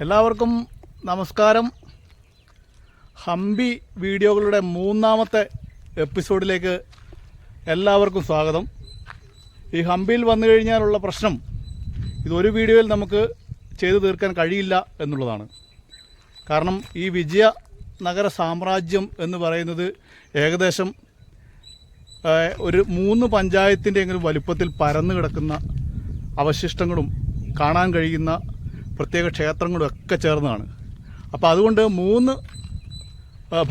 എല്ലാവർക്കും നമസ്കാരം. ഹംപി വീഡിയോകളുടെ മൂന്നാമത്തെ എപ്പിസോഡിലേക്ക് എല്ലാവർക്കും സ്വാഗതം. ഈ ഹംപിയിൽ വന്നു കഴിഞ്ഞാലുള്ള പ്രശ്നം ഇതൊരു വീഡിയോയിൽ നമുക്ക് ചെയ്തു തീർക്കാൻ കഴിയില്ല എന്നുള്ളതാണ്. കാരണം ഈ വിജയനഗര സാമ്രാജ്യം എന്ന് പറയുന്നത് ഏകദേശം ഒരു 3 പഞ്ചായത്തിൻ്റെ എങ്കിലും വലുപ്പത്തിൽ പരന്നു കിടക്കുന്ന അവശിഷ്ടങ്ങളും കാണാൻ കഴിയുന്ന പ്രത്യേക ക്ഷേത്രങ്ങളും ഒക്കെ ചേർന്നതാണ്. അപ്പോൾ അതുകൊണ്ട് 3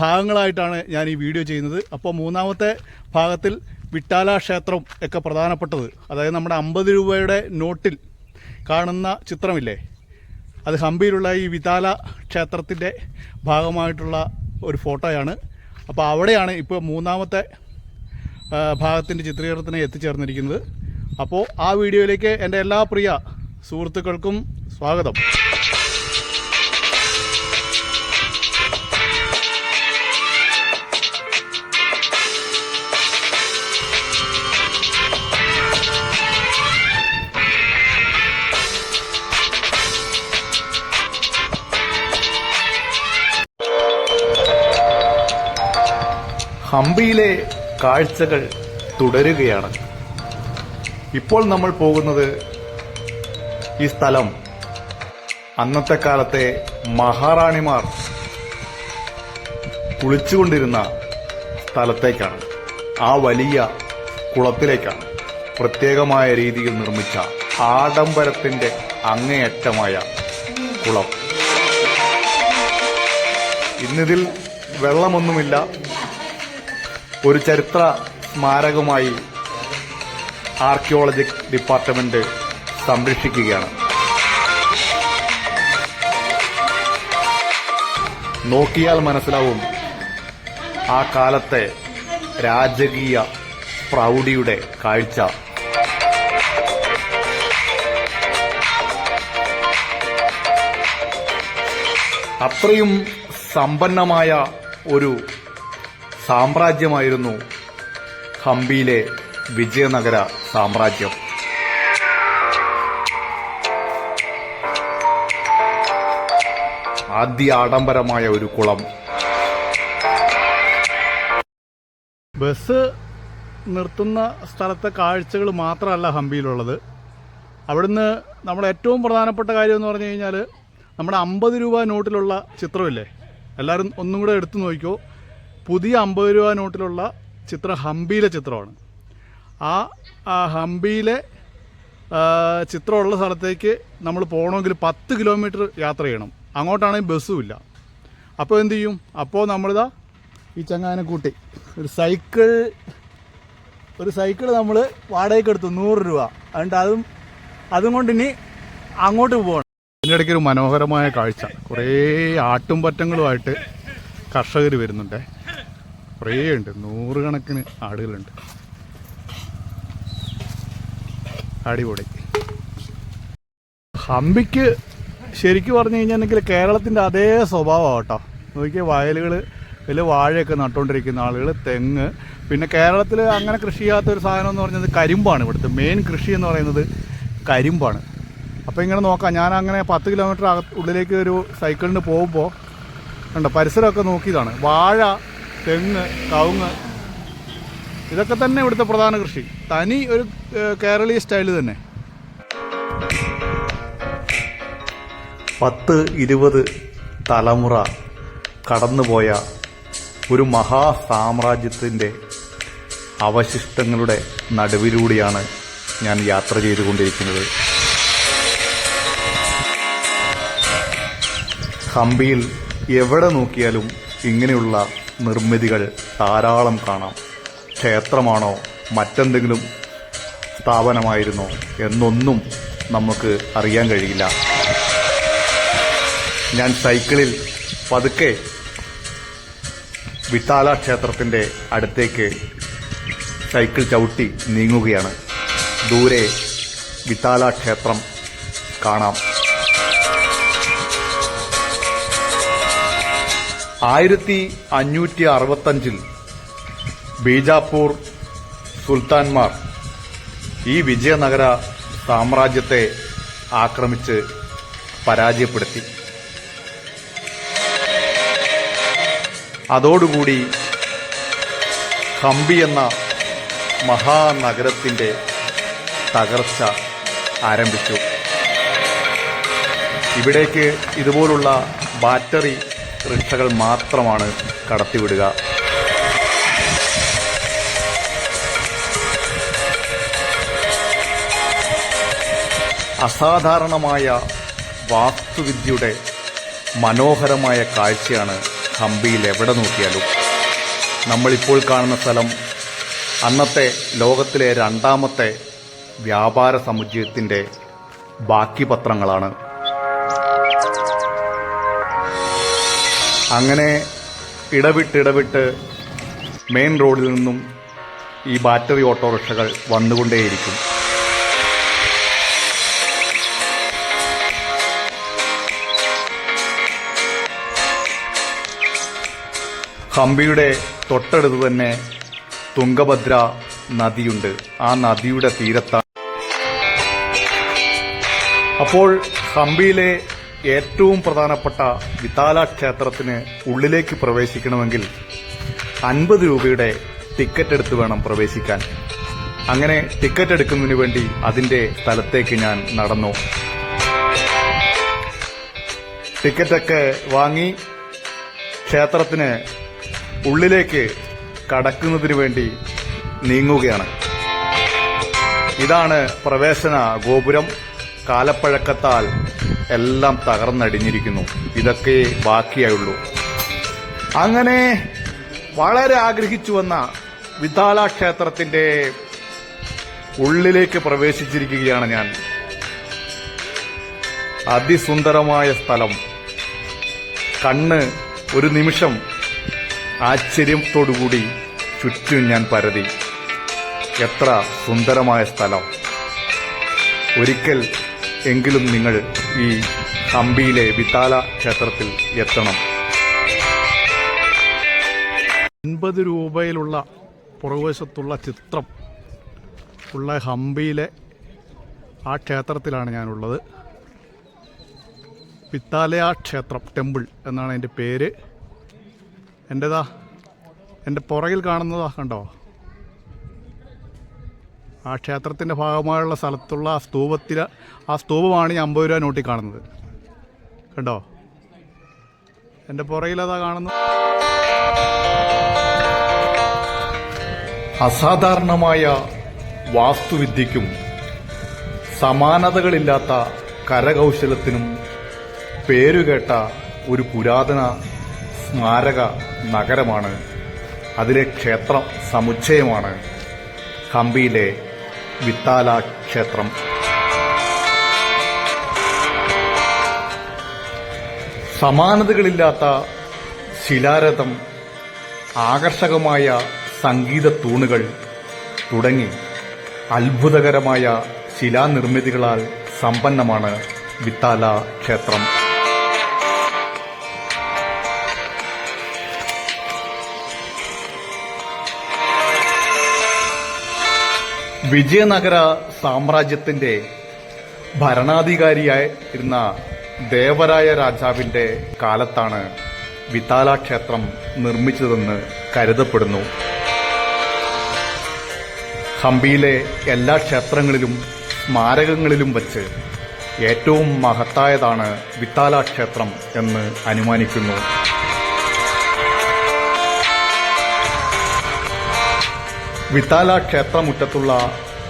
ഭാഗങ്ങളായിട്ടാണ് ഞാൻ ഈ വീഡിയോ ചെയ്യുന്നത്. അപ്പോൾ മൂന്നാമത്തെ ഭാഗത്തിൽ വിട്ടാല ക്ഷേത്രം ഒക്കെ പ്രധാനപ്പെട്ടത്, അതായത് നമ്മുടെ 50 രൂപയുടെ നോട്ടിൽ കാണുന്ന ചിത്രമില്ലേ, അത് ഹംപിയിലുള്ള ഈ വിതാല ക്ഷേത്രത്തിൻ്റെ ഭാഗമായിട്ടുള്ള ഒരു ഫോട്ടോയാണ്. അപ്പോൾ അവിടെയാണ് ഇപ്പോൾ മൂന്നാമത്തെ ഭാഗത്തിൻ്റെ ചിത്രീകരണത്തിന് എത്തിച്ചേർന്നിരിക്കുന്നത്. അപ്പോൾ ആ വീഡിയോയിലേക്ക് എൻ്റെ എല്ലാ പ്രിയ സുഹൃത്തുക്കൾക്കും സ്വാഗതം. ഹംപിയിലെ കാഴ്ചകൾ തുടരുകയാണ്. ഇപ്പോൾ നമ്മൾ പോകുന്നത് ഈ സ്ഥലം അന്നത്തെ കാലത്തെ മഹാറാണിമാർ കുളിച്ചുകൊണ്ടിരുന്ന സ്ഥലത്തേക്കാണ്. ആ വലിയ കുളത്തിലേക്കാണ്. പ്രത്യേകമായ രീതിയിൽ നിർമ്മിച്ച ആഡംബരത്തിന്റെ അങ്ങേയറ്റമായ കുളം. ഇന്നിതിൽ വെള്ളമൊന്നുമില്ല. ഒരു ചരിത്ര സ്മാരകമായി ആർക്കിയോളജി ഡിപ്പാർട്ട്മെന്റ് സംരക്ഷിക്കുകയാണ്. നോക്കിയാൽ മനസ്സിലാവും ആ കാലത്തെ രാജകീയ പ്രൗഢിയുടെ കാഴ്ച. അത്രയും സമ്പന്നമായ ഒരു സാമ്രാജ്യമായിരുന്നു ഹംപിയിലെ വിജയനഗര സാമ്രാജ്യം. ആഡംബരമായ ഒരു കുളം. ബസ് നിർത്തുന്ന സ്ഥലത്തെ കാഴ്ചകൾ മാത്രമല്ല ഹംപിയിലുള്ളത്. അവിടുന്ന് നമ്മുടെ ഏറ്റവും പ്രധാനപ്പെട്ട കാര്യം എന്ന് പറഞ്ഞു കഴിഞ്ഞാൽ നമ്മുടെ 50 രൂപ നോട്ടിലുള്ള ചിത്രമില്ലേ, എല്ലാവരും ഒന്നും കൂടെ എടുത്തു നോക്കിക്കോ. പുതിയ 50 രൂപ നോട്ടിലുള്ള ചിത്രം ഹംപിയിലെ ചിത്രമാണ്. ആ ഹംപിയിലെ ചിത്രമുള്ള സ്ഥലത്തേക്ക് നമ്മൾ പോകണമെങ്കിൽ 10 കിലോമീറ്റർ യാത്ര ചെയ്യണം. അങ്ങോട്ടാണെങ്കിൽ ബസ്സും ഇല്ല. അപ്പോൾ എന്തു ചെയ്യും? അപ്പോൾ നമ്മളിതാ ഈ ചങ്ങാനെ കൂട്ടി ഒരു സൈക്കിൾ നമ്മൾ വാടകയ്ക്ക് എടുത്തു 100 രൂപ. അതുകൊണ്ട് അതും കൊണ്ട് ഇനി അങ്ങോട്ട് പോകണം. അതിൻ്റെ ഇടയ്ക്ക് ഒരു മനോഹരമായ കാഴ്ച. കുറേ ആട്ടുംപറ്റങ്ങളുമായിട്ട് കർഷകർ വരുന്നുണ്ട്. കുറേ ഉണ്ട്, 100 കണക്കിന് ആടുകളുണ്ട്. അടിപൊളി. ഹംപിക്ക് ശരിക്കും പറഞ്ഞു കഴിഞ്ഞിട്ടുണ്ടെങ്കിൽ കേരളത്തിൻ്റെ അതേ സ്വഭാവമാണ് കേട്ടോ. നോക്കിയ വയലുകൾ, വലിയ വാഴയൊക്കെ നട്ടുകൊണ്ടിരിക്കുന്ന ആളുകൾ, തെങ്ങ്. പിന്നെ കേരളത്തിൽ അങ്ങനെ കൃഷി ചെയ്യാത്തൊരു സാധനം എന്ന് പറഞ്ഞത് കരിമ്പാണ്. ഇവിടുത്തെ മെയിൻ കൃഷി എന്ന് പറയുന്നത് കരിമ്പാണ്. അപ്പോൾ ഇങ്ങനെ നോക്കാം, ഞാൻ അങ്ങനെ 10 കിലോമീറ്റർ ഉള്ളിലേക്ക് ഒരു സൈക്കിളിന് പോകുമ്പോൾ കണ്ടോ പരിസരമൊക്കെ നോക്കിയതാണ്. വാഴ, തെങ്ങ്, കവുങ്ങ്, ഇതൊക്കെ തന്നെ ഇവിടുത്തെ പ്രധാന കൃഷി. തനി ഒരു കേരളീയ സ്റ്റൈല് തന്നെ. 10-20 തലമുറ കടന്നുപോയ ഒരു മഹാസാമ്രാജ്യത്തിൻ്റെ അവശിഷ്ടങ്ങളുടെ നടുവിലൂടെയാണ് ഞാൻ യാത്ര ചെയ്തുകൊണ്ടിരിക്കുന്നത്. ഹംപിയിൽ എവിടെ നോക്കിയാലും ഇങ്ങനെയുള്ള നിർമ്മിതികൾ ധാരാളം കാണാം. ക്ഷേത്രമാണോ മറ്റെന്തെങ്കിലും സ്ഥാപനമായിരുന്നോ എന്നൊന്നും നമുക്ക് അറിയാൻ കഴിയില്ല. ഞാൻ സൈക്കിളിൽ പതുക്കെ വിട്ടാല ക്ഷേത്രത്തിൻ്റെ അടുത്തേക്ക് സൈക്കിൾ ചവിട്ടി നീങ്ങുകയാണ്. ദൂരെ വിട്ടാല ക്ഷേത്രം കാണാം. 1565 ബീജാപ്പൂർ സുൽത്താൻമാർ ഈ വിജയനഗര സാമ്രാജ്യത്തെ ആക്രമിച്ച് പരാജയപ്പെടുത്തി. അതോടുകൂടി ഹംപി എന്ന മഹാനഗരത്തിൻ്റെ തകർച്ച ആരംഭിച്ചു. ഇവിടേക്ക് ഇതുപോലുള്ള ബാറ്ററി റിക്ഷകൾ മാത്രമാണ് കടത്തിവിടുക. അസാധാരണമായ വാസ്തുവിദ്യയുടെ മനോഹരമായ കാഴ്ചയാണ് ഹംപിയിൽ എവിടെ നോക്കിയാലും. നമ്മളിപ്പോൾ കാണുന്ന സ്ഥലം അന്നത്തെ ലോകത്തിലെ രണ്ടാമത്തെ വ്യാപാര സമുച്ചയത്തിൻ്റെ ബാക്കി പത്രങ്ങളാണ്. അങ്ങനെ ഇടവിട്ട് മെയിൻ റോഡിൽ നിന്നും ഈ ബാറ്ററി ഓട്ടോറിക്ഷകൾ വന്നുകൊണ്ടേയിരിക്കും. ഹംപിയുടെ തൊട്ടടുത്ത് തന്നെ തുംഗഭദ്ര നദിയുണ്ട്. ആ നദിയുടെ തീരത്താണ്. അപ്പോൾ ഹംപിയിലെ ഏറ്റവും പ്രധാനപ്പെട്ട വിതാല ക്ഷേത്രത്തിന് ഉള്ളിലേക്ക് പ്രവേശിക്കണമെങ്കിൽ 50 രൂപയുടെ ടിക്കറ്റ് എടുത്ത് വേണം പ്രവേശിക്കാൻ. അങ്ങനെ ടിക്കറ്റ് എടുക്കുന്നതിന് വേണ്ടി അതിന്റെ സ്ഥലത്തേക്ക് ഞാൻ നടന്നു. ടിക്കറ്റൊക്കെ വാങ്ങി ക്ഷേത്രത്തിന് ഉള്ളിലേക്ക് കടക്കുന്നതിന് വേണ്ടി നീങ്ങുകയാണ്. ഇതാണ് പ്രവേശന ഗോപുരം. കാലപ്പഴക്കത്താൽ എല്ലാം തകർന്നടിഞ്ഞിരിക്കുന്നു. ഇതൊക്കെ ബാക്കിയായുള്ളൂ. അങ്ങനെ വളരെ ആഗ്രഹിച്ചു വന്ന വിതാല ക്ഷേത്രത്തിന്റെ ഉള്ളിലേക്ക് പ്രവേശിച്ചിരിക്കുകയാണ് ഞാൻ. അതിസുന്ദരമായ സ്ഥലം. കണ്ണ് ഒരു നിമിഷം ആശ്ചര്യത്തോടുകൂടി ചുറ്റും ഞാൻ പരതി. എത്ര സുന്ദരമായ സ്ഥലം! ഒരിക്കൽ എങ്കിലും നിങ്ങൾ ഈ ഹംപിയിലെ വിതാല ക്ഷേത്രത്തിൽ എത്തണം. 50 രൂപയിലുള്ള പുറകുവശത്തുള്ള ചിത്രം ഉള്ള ഹംപിയിലെ ആ ക്ഷേത്രത്തിലാണ് ഞാനുള്ളത്. വിതാലയ ക്ഷേത്രം ടെമ്പിൾ എന്നാണ് അതിൻ്റെ പേര്. എൻ്റെ പുറകിൽ കാണുന്നതാ കണ്ടോ? ആ ക്ഷേത്രത്തിൻ്റെ ഭാഗമായുള്ള സ്ഥലത്തുള്ള ആ സ്തൂപമാണ് ഈ 50 രൂപ നോട്ടിൽ കാണുന്നത്. കണ്ടോ? എൻ്റെ പുറകിലതാ കാണുന്നു. അസാധാരണമായ വാസ്തുവിദ്യയ്ക്കും സമാനതകളില്ലാത്ത കരകൗശലത്തിനും പേരുകേട്ട ഒരു പുരാതന സ്മാരക നഗരമാണ്. അതിലെ ക്ഷേത്ര സമുച്ചയമാണ് ഹംപിയിലെ വിതാല ക്ഷേത്രം. സമാനതകളില്ലാത്ത ശിലാരഥം, ആകർഷകമായ സംഗീത തൂണുകൾ തുടങ്ങി അത്ഭുതകരമായ ശിലാനിർമ്മിതികളാൽ സമ്പന്നമാണ് വിതാല ക്ഷേത്രം. വിജയനഗര സാമ്രാജ്യത്തിന്റെ ഭരണാധികാരിയായിരുന്ന ദേവരായ രാജാവിന്റെ കാലത്താണ് വിതാല ക്ഷേത്രം നിർമ്മിച്ചതെന്ന് കരുതപ്പെടുന്നു. ഹംപിയിലെ എല്ലാ ക്ഷേത്രങ്ങളിലും സ്മാരകങ്ങളിലും വച്ച് ഏറ്റവും മഹത്തായതാണ് വിതാല ക്ഷേത്രം എന്ന് അനുമാനിക്കുന്നു. വിതാല ക്ഷേത്രമുറ്റത്തുള്ള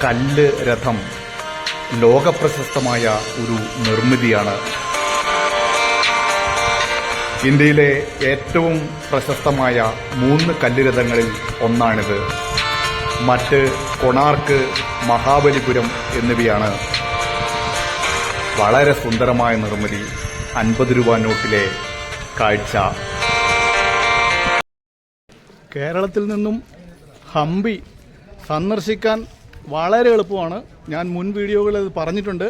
കല്ല് രഥം ലോകപ്രശസ്തമായ ഒരു നിർമ്മിതിയാണ്. ഇന്ത്യയിലെ ഏറ്റവും പ്രശസ്തമായ 3 കല്ലുരഥങ്ങളിൽ ഒന്നാണിത്. മറ്റ് കൊണാർക്ക്, മഹാബലിപുരം എന്നിവയാണ്. വളരെ സുന്ദരമായ നിർമ്മിതി. 50 രൂപ നോട്ടിലെ കാഴ്ച. കേരളത്തിൽ നിന്നും ഹംപി സന്ദർശിക്കാൻ വളരെ എളുപ്പമാണ്. ഞാൻ മുൻ വീഡിയോകളിൽ അത് പറഞ്ഞിട്ടുണ്ട്.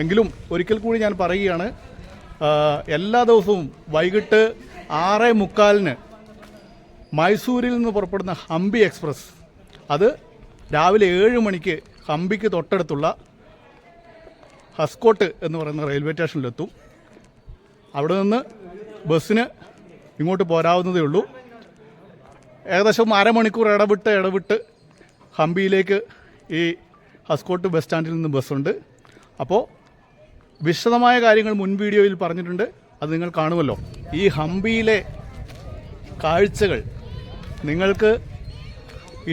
എങ്കിലും ഒരിക്കൽ കൂടി ഞാൻ പറയുകയാണ്. എല്ലാ ദിവസവും വൈകിട്ട് 6:45 മൈസൂരിൽ നിന്ന് പുറപ്പെടുന്ന ഹംപി എക്സ്പ്രസ്, അത് രാവിലെ 7 മണിക്ക് ഹംപിക്ക് തൊട്ടടുത്തുള്ള ഹസ്കോട്ട് എന്ന് പറയുന്ന റെയിൽവേ സ്റ്റേഷനിലെത്തും. അവിടെ നിന്ന് ബസ്സിന് ഇങ്ങോട്ട് പോരാവുന്നതേ ഉള്ളൂ. ഏകദേശം അരമണിക്കൂർ ഇടവിട്ട് ഹംപിയിലേക്ക് ഈ ഹസ്കോട്ട് ബസ് സ്റ്റാൻഡിൽ നിന്ന് ബസ്സുണ്ട്. അപ്പോൾ വിശദമായ കാര്യങ്ങൾ മുൻ വീഡിയോയിൽ പറഞ്ഞിട്ടുണ്ട്, അത് നിങ്ങൾ കാണുമല്ലോ. ഈ ഹംപിയിലെ കാഴ്ചകൾ നിങ്ങൾക്ക്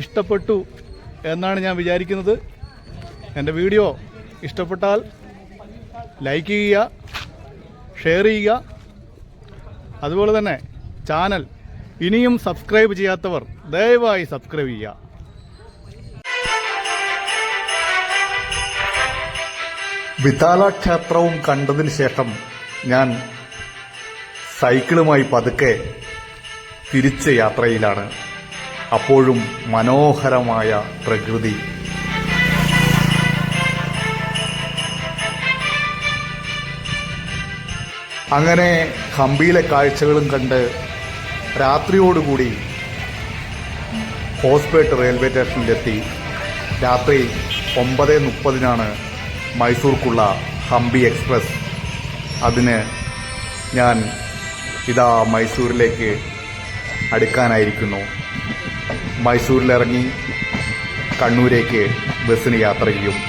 ഇഷ്ടപ്പെട്ടു എന്നാണ് ഞാൻ വിചാരിക്കുന്നത്. എൻ്റെ വീഡിയോ ഇഷ്ടപ്പെട്ടാൽ ലൈക്ക് ചെയ്യുക, ഷെയർ ചെയ്യുക. അതുപോലെ തന്നെ ചാനൽ ഇനിയും സബ്സ്ക്രൈബ് ചെയ്യാത്തവർ ദയവായി സബ്സ്ക്രൈബ് ചെയ്യുക. വിതാല ക്ഷേത്രവും കണ്ടതിന് ശേഷം ഞാൻ സൈക്കിളുമായി പതുക്കെ തിരിച്ച യാത്രയിലാണ്. അപ്പോഴും മനോഹരമായ പ്രകൃതി. അങ്ങനെ ഹംപിയിലെ കാഴ്ചകളും കണ്ട് രാത്രിയോടുകൂടി ഹോസ്പേട്ട് റെയിൽവേ സ്റ്റേഷനിലെത്തി. രാത്രി 9:30 മൈസൂർക്കുള്ള ഹംപി എക്സ്പ്രസ്. അതിന് ഞാൻ ഇതാ മൈസൂരിലേക്ക് അടുക്കാനായിരിക്കുന്നു. മൈസൂരിലിറങ്ങി കണ്ണൂരേക്ക് ബസ്സിന് യാത്ര ചെയ്യും.